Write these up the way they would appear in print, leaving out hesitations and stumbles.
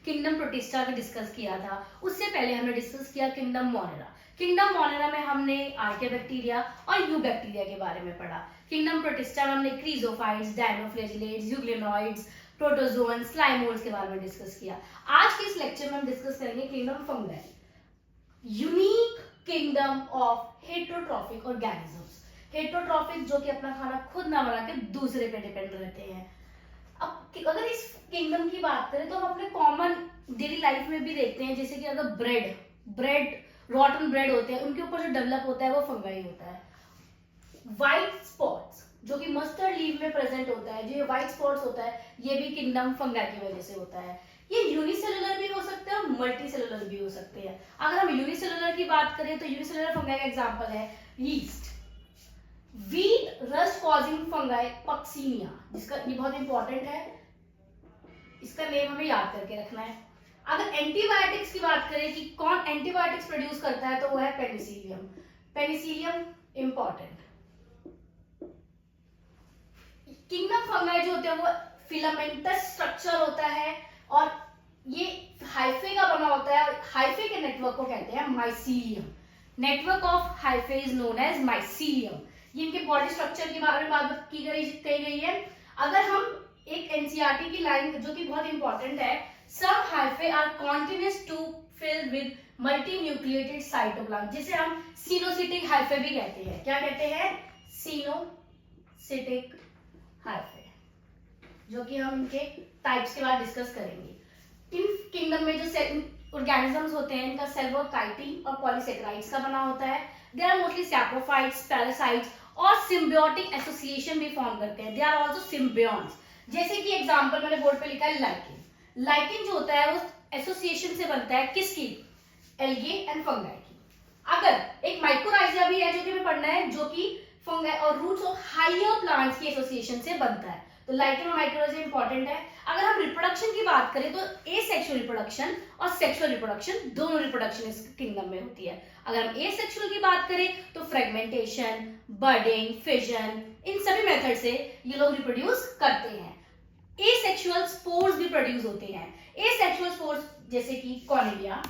Kingdom protista का discuss किया था। उससे पहले हमने डिस्कस किया किंगडम मोनेरा। किंगडम मोनेरा में हमने आर्किया और यू बैक्टीरिया के बारे में पढ़ा। किंगडम प्रोटिस्टा में हमने क्रीजोफाइट्स, डायनोफ्लैजिलेट्स, यूग्लिनोइड्स, प्रोटोजोअन, स्लाइमोल्स के बारे में डिस्कस किया। आज के इस लेक्चर में हम डिस्कस करेंगे kingdom fungi, unique kingdom of heterotrophic organisms. Heterotrophic जो कि अपना खाना खुद ना बना के दूसरे पे डिपेंड रहते हैं। अब अगर इस किंगडम की बात करें तो हम अपने कॉमन डेली लाइफ में भी देखते हैं, जैसे कि अगर ब्रेड रॉटन ब्रेड होते हैं, उनके ऊपर जो डेवलप होता है वो फंगाई होता है। व्हाइट स्पॉट्स जो कि मस्टर्ड लीव में प्रेजेंट होता है, जो ये व्हाइट स्पॉट्स होता है, ये भी किंगडम फंगाई की वजह से होता है। ये यूनिसेलुलर भी हो सकते हैं और मल्टीसेलुलर भी हो सकते हैं। अगर हम यूनिसेलुलर की बात करें तो यूनिसेलुलर फंगाई का एग्जांपल है yeast, wheat rust causing fungi Puccinia, जिसका ये बहुत इंपॉर्टेंट है, इसका नेम हमें याद करके रखना है। अगर एंटीबायोटिक्स की बात करें कि कौन एंटीबायोटिक्स प्रोड्यूस करता है तो वो है Penicillium. Penicillium important. Kingdom fungi जो होते हैं वो फिलामेंटस स्ट्रक्चर होता है और ये हाइफे का बना होता है और हाइफे के नेटवर्क को कहते हैं mycelium. Network of hyphae is known as mycelium. ये इनके बॉडी स्ट्रक्चर के बारे में बात की गई है। अगर हम एक एनसीईआरटी की लाइन जो कि बहुत इंपॉर्टेंट है, some hyphae are continuous to fill with multi nucleated cytoplasm, जिसे हम सिनोसिटिक हाइफे भी कहते हैं। क्या कहते हैं? सिनोसिटिक हाइफे, जो कि हम इनके टाइप्स के बाद डिस्कस करेंगे। इन किंगडम में जो ऑर्गेनिजम्स होते हैं, इनका सेल वो काइटिन और पॉलीसेकेराइड्स का बना होता है। They are mostly saprophytes, parasites और सिम्बियोटिक एसोसिएशन भी फॉर्म करते हैं। They are also symbionts. जैसे कि एग्जांपल मैंने बोर्ड पे लिखा है लाइकेन। लाइकेन जो होता है वो एसोसिएशन से बनता है किसकी? एल्गे एंड फंगाई की। अगर एक माइकोराइजा भी है जो कि हमें पढ़ना है, जो कि फंगाई और रूट्स ऑफ हायर प्लांट्स के एसोसिएशन से बनता है। तो लाइकेन और माइकोराइजा इंपॉर्टेंट है। अगर हम रिप्रोडक्शन की बात करें तो एसेक्सुअल रिप्रोडक्शन और सेक्सुअल रिप्रोडक्शन, दोनों रिप्रोडक्शन इस किंगडम में होती है। अगर हम एसेक्सुअल की बात करें तो फ्रेगमेंटेशन, बर्डिंग, फिजन, इन सभी मेथड से ये लोग रिप्रोड्यूस करते हैं। एसेक्सुअल स्पोर्स भी प्रोड्यूस होते हैं। एसेक्सुअल स्पोर्स जैसे कि कॉर्नेलिया,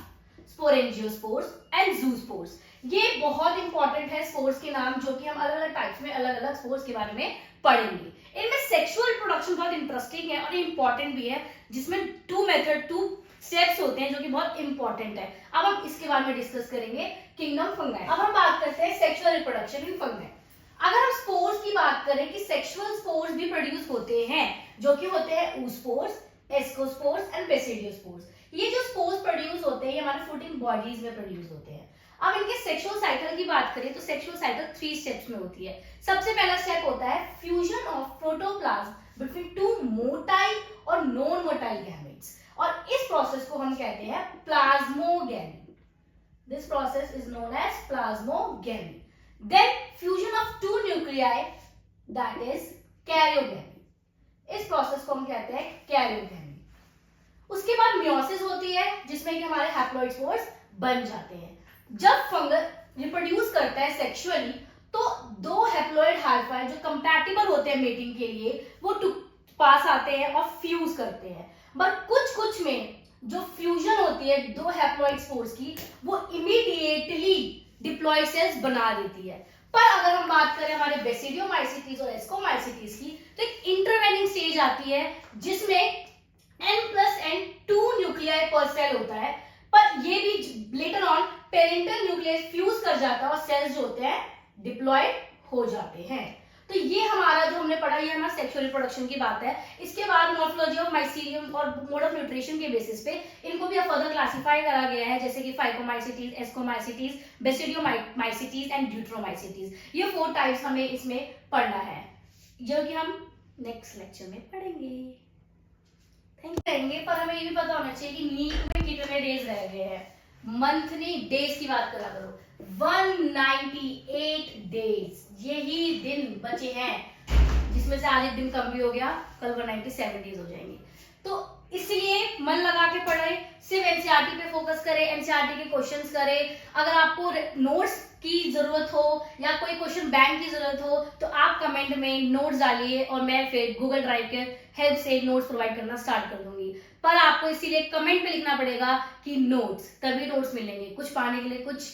स्पोरेंजियोस्पोर्स एंड ज़ूस्पोर्स। ये बहुत इंपॉर्टेंट है स्पोर्स के नाम, जो कि हम अलग अलग टाइप्स में अलग अलग स्पोर्स के बारे में पढ़ेंगे। इनमें सेक्सुअल रिप्रोडक्शन बहुत इंटरेस्टिंग है और इंपॉर्टेंट भी है, जिसमें टू स्टेप्स होते हैं जो कि बहुत इंपॉर्टेंट है। अब हम इसके बारे में डिस्कस करेंगे किंगडम फंगाई। अब हम बात करते हैं सेक्सुअल रिप्रोडक्शन इन फंगाई। अगर हम स्पोर्स की बात करें कि सेक्सुअल स्पोर्स भी प्रोड्यूस होते हैं, जो कि होते हैं oospores, ascospores एंड basidiospores। ये जो स्पोर्स प्रोड्यूस होते हैं ये हमारे फ्रूटिंग बॉडीज में प्रोड्यूस होते हैं। अब इनके सेक्सुअल साइकिल की बात करें तो सेक्सुअल साइकिल 3 स्टेप्स में होती है। सबसे पहला स्टेप होता है fusion of protoplasm between 2 motile और नॉन मोटाइल गैमेट्स, और इस प्रोसेस को हम कहते हैं plasmogamy. This process is known as plasmogamy. Then fusion of 2 nuclei, that is karyogamy. इस प्रोसेस को हम कहते हैं कैरियोगेमी। उसके बाद मियोसिस होती है, जिसमें कि हमारे हैप्लॉइड स्पोर्स बन जाते हैं। जब फंगस रिप्रोड्यूस करता है सेक्सुअली तो 2 हैप्लॉइड हाइफाई जो कंपैटिबल होते हैं मेटिंग के लिए, वो पास आते हैं और फ्यूज करते हैं। बट कुछ में जो फ्यूजन होती है 2 हैप्लॉइड स्पोर्स की, वो इमीडिएटली डिप्लॉयड सेल्स बना देती है। पर अगर हम बात करें हमारे बेसिडियोमाइसिटीज और एस्कोमाइसिटीज की, तो एक इंटरवेनिंग स्टेज आती है जिसमें n+n 2 न्यूक्लियाई पर सेल होता है, पर ये भी later on parental nucleus fuse कर जाता है और सेल्स जो होते हैं डिप्लॉयड हो जाते हैं। तो ये हमारा जो हमने पढ़ा, ये हमारा सेक्सुअल रिप्रोडक्शन की बात है। इसके बाद मॉर्फोलॉजी ऑफ माइसीलियम और मोड ऑफ न्यूट्रिशन के बेसिस पे इनको भी फर्दर क्लासिफाई करा गया है, जैसे कि phycomycetes, ascomycetes, basidiomycetes and Deuteromycetes. ये 4 टाइप्स हमें इसमें पढ़ना है, जो कि हम नेक्स्ट लेक्चर में पढ़ेंगे। पर हमें ये भी पता होना चाहिए कि वीक में कितने डेज रह गए हैं। मंथली डेज की बात करा करो, 198 डेज यही दिन बचे हैं, जिसमें से आज एक दिन कम भी हो गया, कल 197 डेज हो जाएंगे। तो इसलिए मन लगा के पढ़े, सिर्फ एनसीईआरटी पे फोकस करें, एनसीईआरटी के क्वेश्चंस करें। अगर आपको नोट्स की जरूरत हो या कोई क्वेश्चन बैंक की जरूरत हो तो आप कमेंट में नोट्स डालिए और मैं फिर गूगल ड्राइव के हेल्प से नोट्स प्रोवाइड करना स्टार्ट कर दूंगी। पर आपको इसीलिए कमेंट पे लिखना पड़ेगा कि नोट्स, तभी नोट्स मिलेंगे। कुछ पाने के लिए कुछ